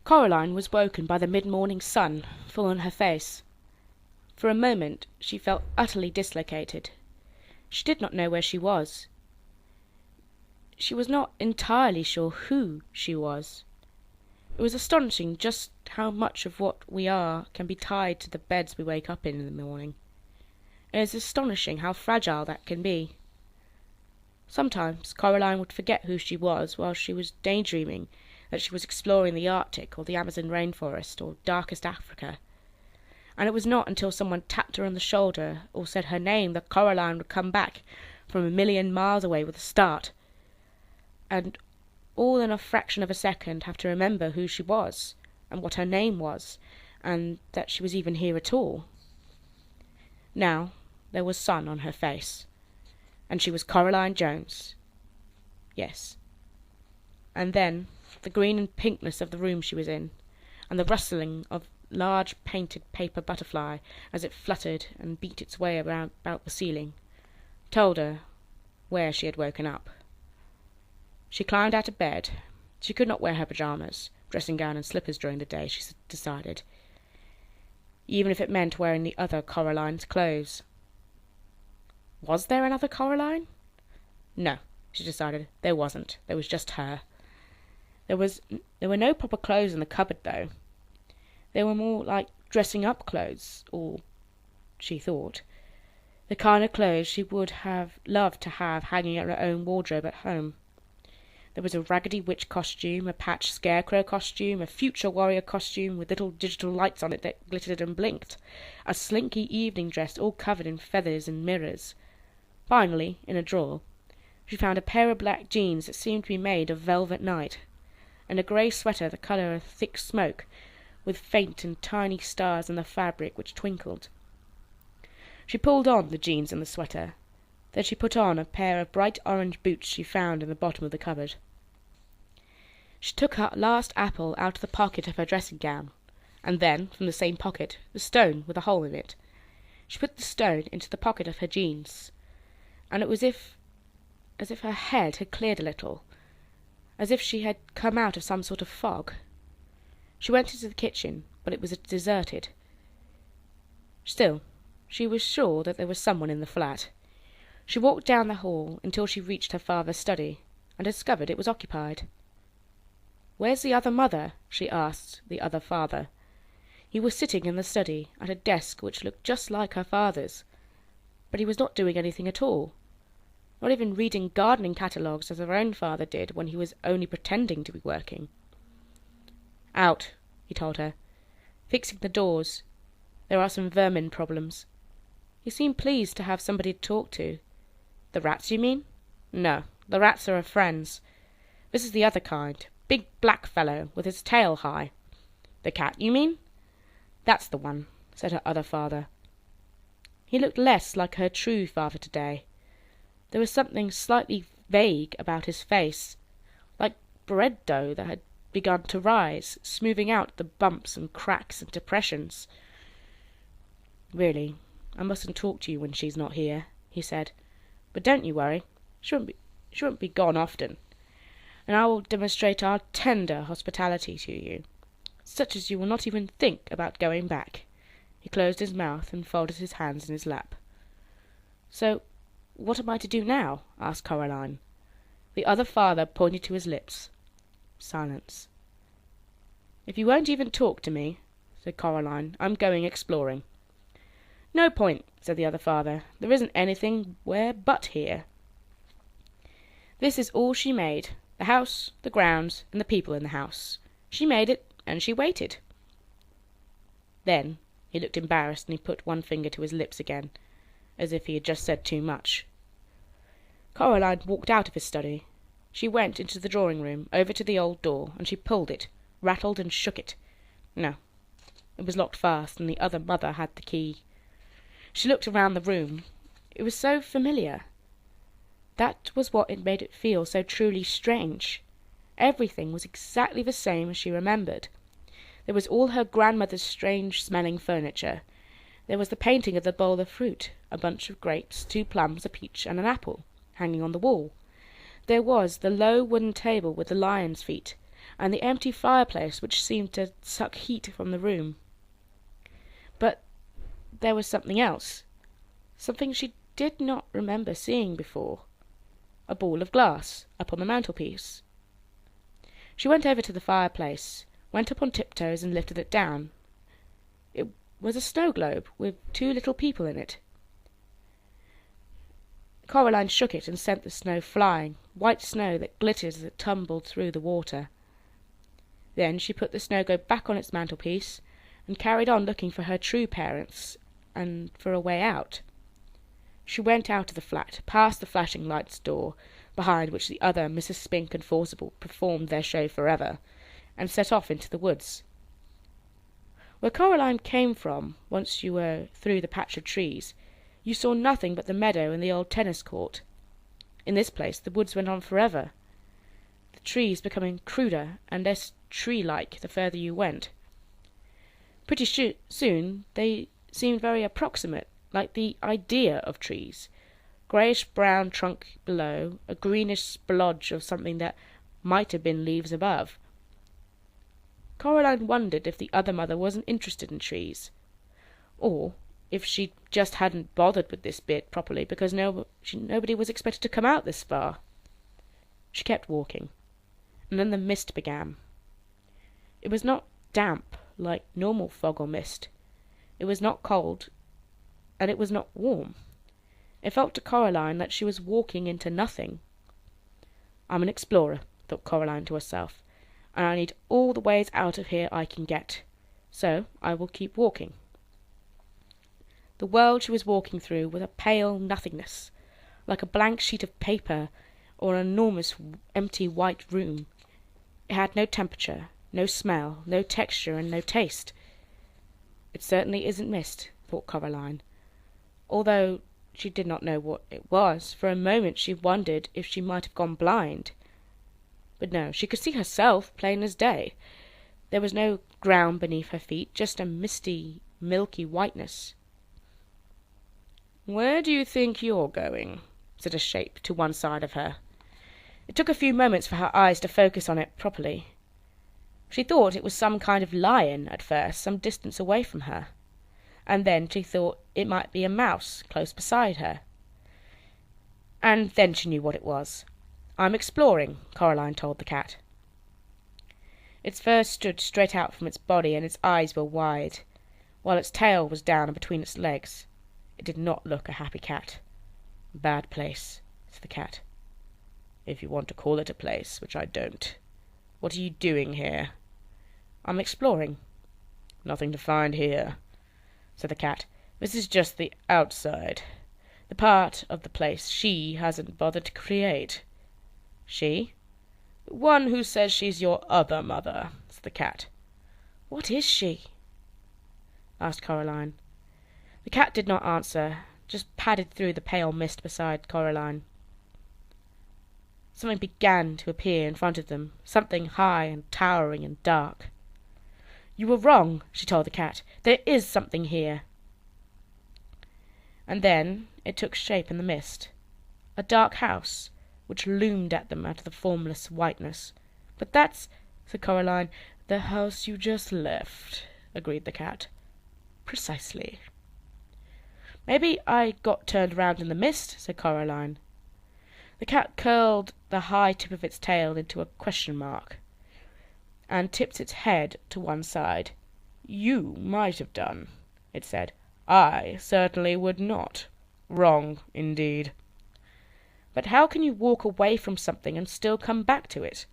Coraline was woken by the mid-morning sun full on her face. For a moment she felt utterly dislocated. She did not know where she was. She was not entirely sure who she was. It was astonishing just how much of what we are can be tied to the beds we wake up in the morning. It is astonishing how fragile that can be. Sometimes Coraline would forget who she was while she was daydreaming that she was exploring the Arctic or the Amazon rainforest or darkest Africa. And it was not until someone tapped her on the shoulder or said her name that Coraline would come back from a million miles away with a start, and all in a fraction of a second have to remember who she was, and what her name was, and that she was even here at all. Now there was sun on her face, and she was Coraline Jones. Yes. And then the green and pinkness of the room she was in, and the rustling of large painted paper butterfly as it fluttered and beat its way about the ceiling, told her where she had woken up. She climbed out of bed. She could not wear her pyjamas, dressing gown and slippers during the day, she decided, even if it meant wearing the other Coraline's clothes. Was there another Coraline? No, she decided, there wasn't. There was just her. There were no proper clothes in the cupboard, though. They were more like dressing-up clothes, or, she thought, the kind of clothes she would have loved to have hanging in her own wardrobe at home. There was a raggedy witch costume, a patched scarecrow costume, a future warrior costume with little digital lights on it that glittered and blinked, a slinky evening dress all covered in feathers and mirrors. Finally, in a drawer, she found a pair of black jeans that seemed to be made of velvet night, and a grey sweater the colour of thick smoke, with faint and tiny stars in the fabric which twinkled. She pulled on the jeans and the sweater. Then she put on a pair of bright orange boots she found in the bottom of the cupboard. She took her last apple out of the pocket of her dressing gown, and then, from the same pocket, the stone with a hole in it. She put the stone into the pocket of her jeans, and it was as if her head had cleared a little, as if she had come out of some sort of fog. She went into the kitchen, but it was deserted. Still, she was sure that there was someone in the flat. She walked down the hall until she reached her father's study, and discovered it was occupied. "Where's the other mother?" she asked the other father. He was sitting in the study, at a desk which looked just like her father's, but he was not doing anything at all, not even reading gardening catalogues as her own father did when he was only pretending to be working. "Out," he told her, "fixing the doors. There are some vermin problems." He seemed pleased to have somebody to talk to. "The rats, you mean?" "No, the rats are her friends. This is the other kind, big black fellow, with his tail high." "The cat, you mean?" "That's the one," said her other father. He looked less like her true father today. There was something slightly vague about his face, like bread dough that had begun to rise, smoothing out the bumps and cracks and depressions. "Really, I mustn't talk to you when she's not here," he said. "But don't you worry. She won't be gone often. And I will demonstrate our tender hospitality to you, such as you will not even think about going back." He closed his mouth and folded his hands in his lap. "So, what am I to do now?" asked Coraline. The other father pointed to his lips. Silence. "If you won't even talk to me," said Coraline, "I'm going exploring." "No point," said the other father. "There isn't anything where but here. This is all she made, the house, the grounds, and the people in the house. She made it, and she waited." Then he looked embarrassed, and he put one finger to his lips again, as if he had just said too much. Coraline walked out of his study. She went into the drawing-room, over to the old door, and she pulled it, rattled and shook it. No, it was locked fast, and the other mother had the key. She looked around the room. It was so familiar. That was what it made it feel so truly strange. Everything was exactly the same as she remembered. There was all her grandmother's strange-smelling furniture. There was the painting of the bowl of fruit, a bunch of grapes, 2 plums, a peach, and an apple, hanging on the wall. There was the low wooden table with the lion's feet, and the empty fireplace which seemed to suck heat from the room. But there was something else, something she did not remember seeing before. A ball of glass up on the mantelpiece. She went over to the fireplace, went up on tiptoes and lifted it down. It was a snow globe with 2 little people in it. Coraline shook it and sent the snow flying, white snow that glittered as it tumbled through the water. Then she put the snow globe back on its mantelpiece and carried on looking for her true parents and for a way out. She went out of the flat, past the flashing lights door, behind which the other Mrs. Spink and Forcible performed their show forever, and set off into the woods. Where Coraline came from, once you were through the patch of trees, you saw nothing but the meadow and the old tennis court. In this place the woods went on forever, the trees becoming cruder and less tree-like the further you went. Pretty soon they seemed very approximate, like the idea of trees. Greyish-brown trunk below, a greenish splodge of something that might have been leaves above. Coraline wondered if the other mother wasn't interested in trees, or if she just hadn't bothered with this bit properly because nobody was expected to come out this far. She kept walking, and then the mist began. It was not damp like normal fog or mist. It was not cold, and it was not warm. It felt to Coraline that she was walking into nothing. I'm an explorer, thought Coraline to herself, and I need all the ways out of here I can get, so I will keep walking. The world she was walking through was a pale nothingness, like a blank sheet of paper or an enormous empty white room. It had no temperature, no smell, no texture, and no taste. It certainly isn't mist, thought Coraline, although she did not know what it was. For a moment she wondered if she might have gone blind. But no, she could see herself plain as day. There was no ground beneath her feet, just a misty, milky whiteness. "Where do you think you're going?" said a shape to one side of her. It took a few moments for her eyes to focus on it properly. She thought it was some kind of lion at first, some distance away from her, and then she thought it might be a mouse close beside her. And then she knew what it was. "I'm exploring," Coraline told the cat. Its fur stood straight out from its body, and its eyes were wide, while its tail was down between its legs. It did not look a happy cat. "Bad place," said the cat. "If you want to call it a place, which I don't. What are you doing here?" "I'm exploring." "Nothing to find here," said the cat. "This is just the outside, the part of the place she hasn't bothered to create." "She?" "The one who says she's your other mother," said the cat. "What is she?" asked Coraline. The cat did not answer, just padded through the pale mist beside Coraline. Something began to appear in front of them, something high and towering and dark. "You were wrong," she told the cat. "There is something here." And then it took shape in the mist. A dark house, which loomed at them out of the formless whiteness. "But that's," said Coraline. "The house you just left," agreed the cat. "Precisely." "Maybe I got turned round in the mist," said Coraline. The cat curled the high tip of its tail into a question mark, and tipped its head to one side. "You might have done," it said. "I certainly would not. Wrong, indeed." "But how can you walk away from something and still come back to it?"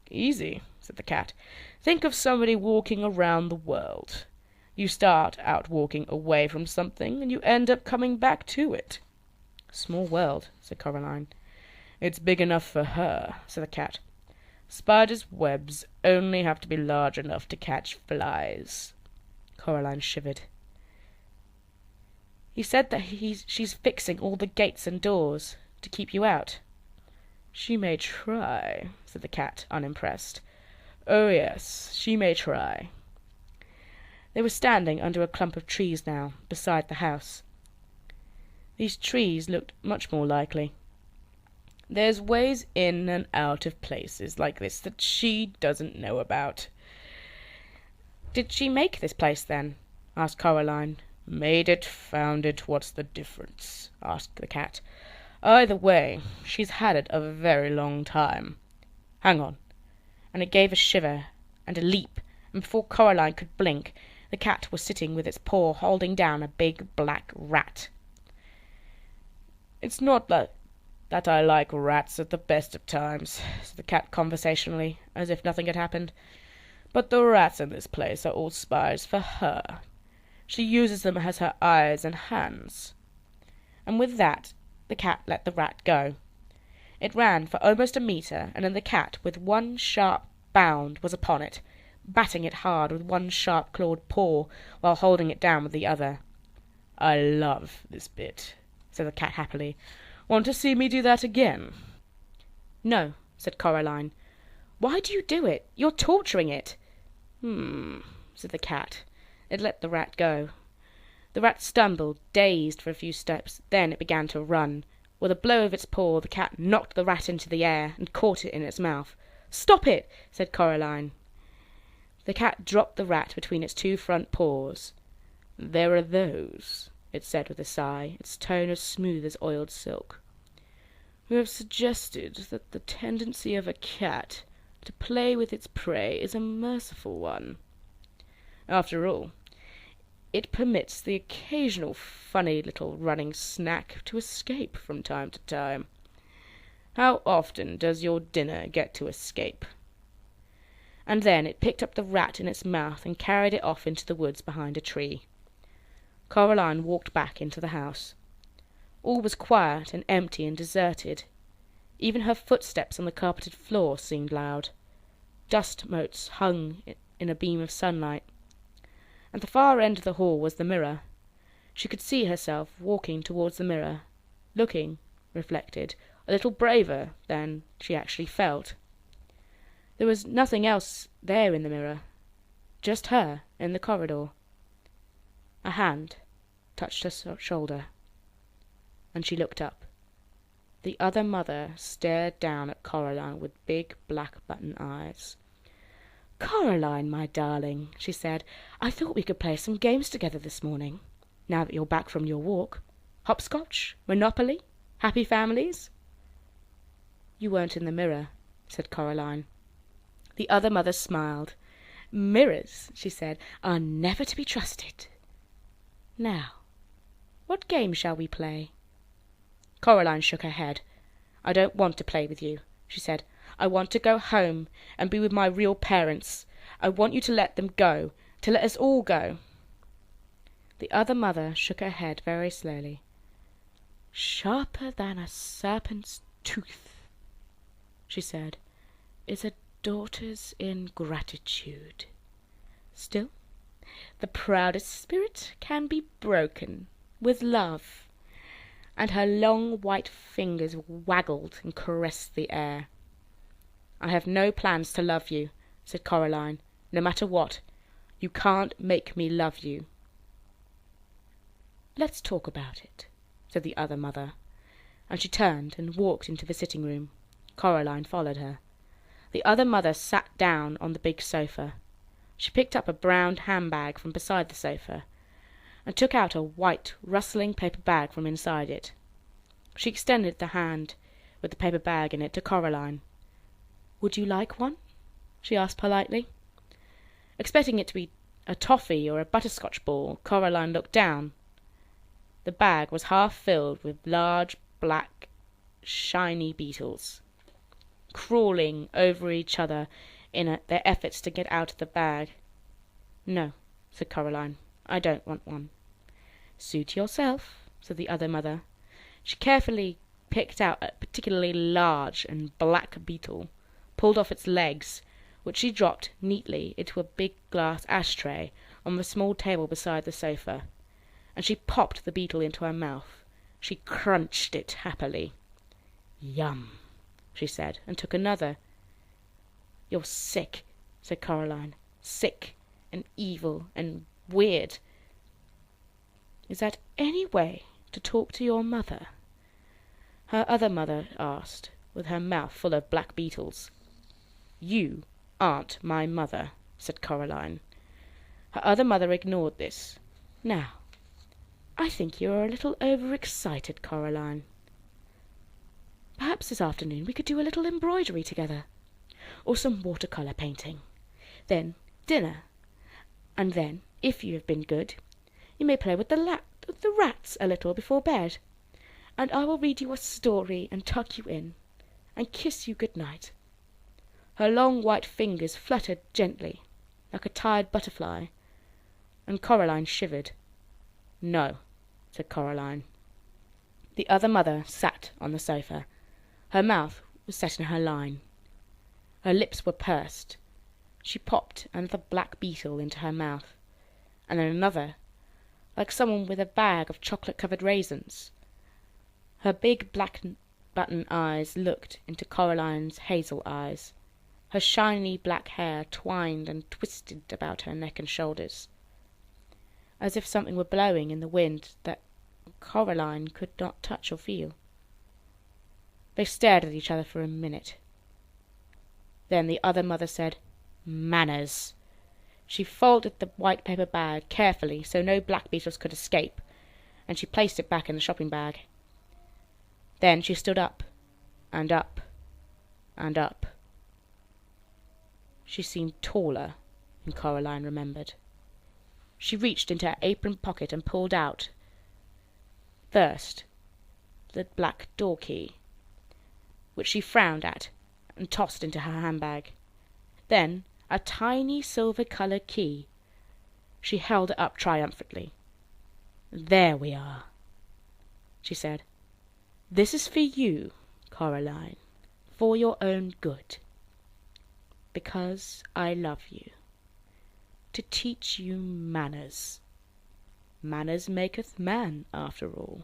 "Easy," said the cat. "Think of somebody walking around the world. You start out walking away from something, and you end up coming back to it." "Small world," said Coraline. "It's big enough for her," said the cat. "Spiders' webs only have to be large enough to catch flies." Coraline shivered. "He said that she's fixing all the gates and doors to keep you out." "She may try," said the cat, unimpressed. "Oh, yes, she may try." They were standing under a clump of trees now, beside the house. These trees looked much more likely. There's ways in and out of places like this that she doesn't know about." "Did she make this place, then?" asked Coraline. "Made it, found it, what's the difference?" asked the cat. "Either way, she's had it a very long time. Hang on." And it gave a shiver and a leap, and before Coraline could blink, the cat was sitting with its paw holding down a big black rat. "It's not that I like rats at the best of times," said the cat conversationally, as if nothing had happened. "But the rats in this place are all spies for her. She uses them as her eyes and hands." And with that, the cat let the rat go. It ran for almost a metre, and then the cat, with one sharp bound, was upon it, batting it hard with one sharp clawed paw, while holding it down with the other. "I love this bit," said the cat happily. "Want to see me do that again?" "No," said Coraline. "Why do you do it? You're torturing it." Said the cat. It let the rat go. The rat stumbled, dazed, for a few steps. Then it began to run. With a blow of its paw, the cat knocked the rat into the air and caught it in its mouth. "Stop it!" said Coraline. The cat dropped the rat between its two front paws. "There are those," it said with a sigh, its tone as smooth as oiled silk, "who have suggested that the tendency of a cat to play with its prey is a merciful one. After all, it permits the occasional funny little running snack to escape from time to time. How often does your dinner get to escape?" And then it picked up the rat in its mouth and carried it off into the woods behind a tree. Coraline walked back into the house. All was quiet and empty and deserted. Even her footsteps on the carpeted floor seemed loud. Dust motes hung in a beam of sunlight. At the far end of the hall was the mirror. She could see herself walking towards the mirror, looking, reflected, a little braver than she actually felt. There was nothing else there in the mirror, just her in the corridor. A hand touched her shoulder, and she looked up. The other mother stared down at Coraline with big black button eyes. "Coraline, my darling," she said, "I thought we could play some games together this morning, now that you're back from your walk. Hopscotch? Monopoly? Happy families?" "You weren't in the mirror," said Coraline. The other mother smiled. "Mirrors," she said, "are never to be trusted. Now, what game shall we play?" Coraline shook her head. "I don't want to play with you," she said. "I want to go home and be with my real parents. I want you to let them go, to let us all go." The other mother shook her head very slowly. "Sharper than a serpent's tooth," she said, "is a daughter's ingratitude. Still, the proudest spirit can be broken with love." And her long white fingers waggled and caressed the air. "I have no plans to love you," said Coraline, "no matter what. You can't make me love you." "Let's talk about it," said the other mother, and she turned and walked into the sitting room. Coraline followed her. The other mother sat down on the big sofa. She picked up a brown handbag from beside the sofa, and took out a white, rustling paper bag from inside it. She extended the hand with the paper bag in it to Coraline. "Would you like one?" she asked politely. Expecting it to be a toffee or a butterscotch ball, Coraline looked down. The bag was half filled with large, black, shiny beetles, crawling over each other in their efforts to get out of the bag. "No," said Coraline, "I don't want one." "Suit yourself," said the other mother. She carefully picked out a particularly large and black beetle, pulled off its legs, which she dropped neatly into a big glass ashtray on the small table beside the sofa, and she popped the beetle into her mouth. She crunched it happily. "Yum," she said, and took another. "You're sick," said Coraline. "Sick and evil and weird." "Is that any way to talk to your mother?" her other mother asked, with her mouth full of black beetles. "You aren't my mother," said Coraline. Her other mother ignored this. "Now, I think you are a little overexcited, Coraline. Perhaps this afternoon we could do a little embroidery together, or some watercolour painting. Then dinner, and then, if you have been good, you may play with the rats a little before bed, and I will read you a story and tuck you in, and kiss you good night." Her long white fingers fluttered gently, like a tired butterfly, and Coraline shivered. "No," said Coraline. The other mother sat on the sofa. Her mouth was set in her line. Her lips were pursed. She popped another black beetle into her mouth, and then another, like someone with a bag of chocolate-covered raisins. Her big black button eyes looked into Coraline's hazel eyes. Her shiny black hair twined and twisted about her neck and shoulders, as if something were blowing in the wind that Coraline could not touch or feel. They stared at each other for a minute. Then the other mother said, "Manners." She folded the white paper bag carefully so no black beetles could escape, and she placed it back in the shopping bag. Then she stood up, and up, and up. She seemed taller than Coraline remembered. She reached into her apron pocket and pulled out, first, the black door key, which she frowned at and tossed into her handbag. Then a tiny silver-coloured key. She held it up triumphantly. "There we are," she said. "This is for you, Coraline, for your own good. Because I love you. To teach you manners. Manners maketh man, after all."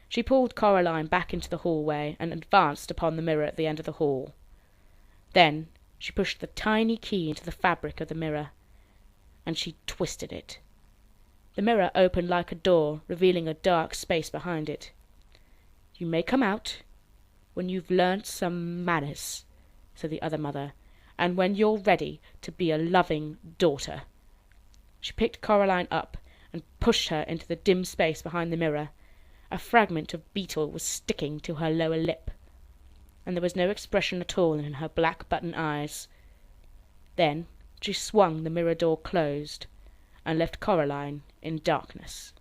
She pulled Coraline back into the hallway and advanced upon the mirror at the end of the hall. Then she pushed the tiny key into the fabric of the mirror, and she twisted it. The mirror opened like a door, revealing a dark space behind it. "You may come out when you've learnt some manners," said the other mother, "and when you're ready to be a loving daughter." She picked Coraline up and pushed her into the dim space behind the mirror. A fragment of beetle was sticking to her lower lip, and there was no expression at all in her black button eyes. Then she swung the mirror door closed and left Coraline in darkness.